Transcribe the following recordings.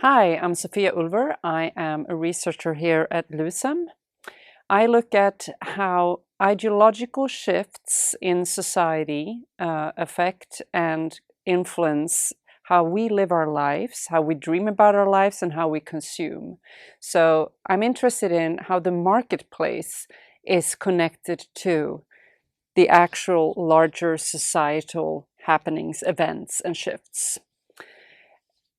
Hi, I'm Sofia Ulver. I am a researcher here at LUSEM. I look at how ideological shifts in society affect and influence how we live our lives, how we dream about our lives, and how we consume. So I'm interested in how the marketplace is connected to the actual larger societal happenings, events, and shifts.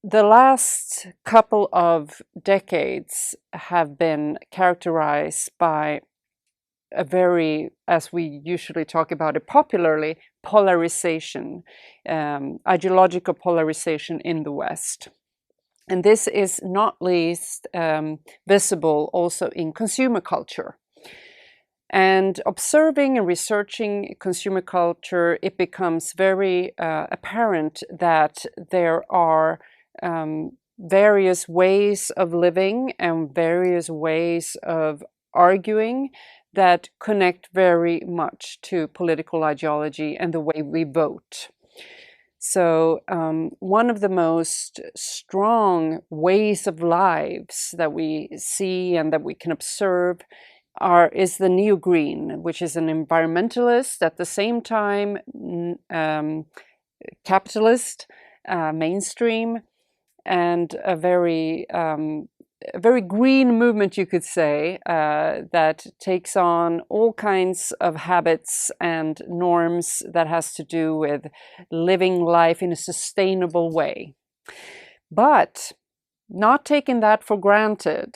The last couple of decades have been characterized by a very, as we usually talk about it popularly, polarization, ideological polarization in the West. And this is not least visible also in consumer culture. And observing and researching consumer culture, it becomes very apparent that there are various ways of living and various ways of arguing that connect very much to political ideology and the way we vote. So one of the most strong ways of lives that we see and that we can observe is the Neogreen, which is an environmentalist, at the same time capitalist, mainstream, and a very green movement, you could say, that takes on all kinds of habits and norms that has to do with living life in a sustainable way. But not taking that for granted,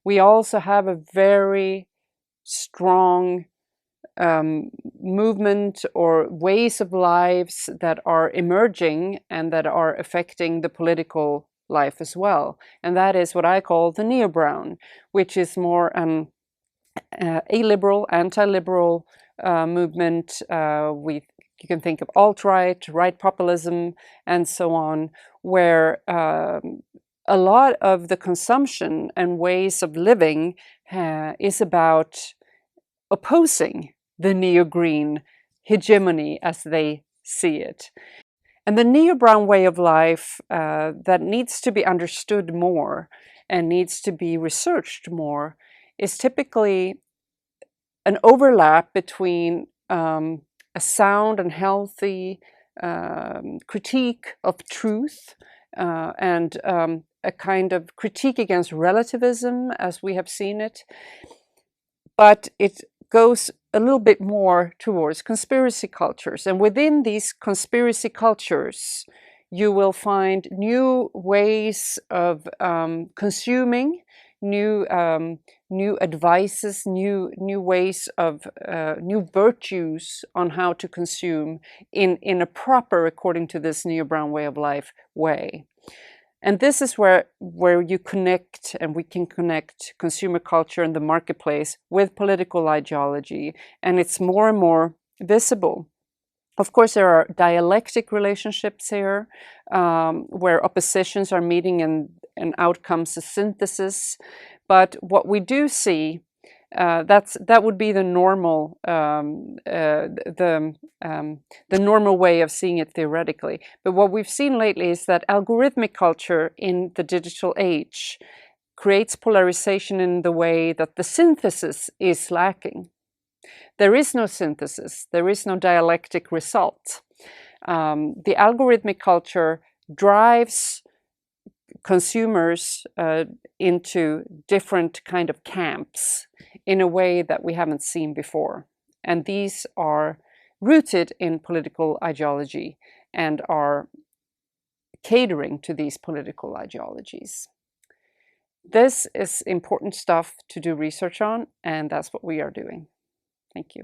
we also have a very strong movement or ways of lives that are emerging and that are affecting the political life as well. And that is what I call the Neobrown, which is more an aliberal, anti-liberal movement. You can think of alt-right, right populism, and so on, where a lot of the consumption and ways of living is about opposing the neo-green hegemony as they see it. And the neo-brown way of life that needs to be understood more and needs to be researched more is typically an overlap between a sound and healthy critique of truth and a kind of critique against relativism as we have seen it. But it goes a little bit more towards conspiracy cultures. And within these conspiracy cultures, you will find new ways of consuming, new advices, new ways of new virtues on how to consume in a proper, according to this Neo-Brown way of life way. And this is where you connect, and we can connect consumer culture and the marketplace with political ideology, and it's more and more visible. Of course, there are dialectic relationships here, where oppositions are meeting and out comes a synthesis. But what we do see, that would be the normal the normal way of seeing it theoretically. But what we've seen lately is that algorithmic culture in the digital age creates polarization in the way that the synthesis is lacking. There is no synthesis. There is no dialectic result. The algorithmic culture drives consumers into different kind of camps in a way that we haven't seen before. And these are rooted in political ideology and are catering to these political ideologies. This is important stuff to do research on, and that's what we are doing. Thank you.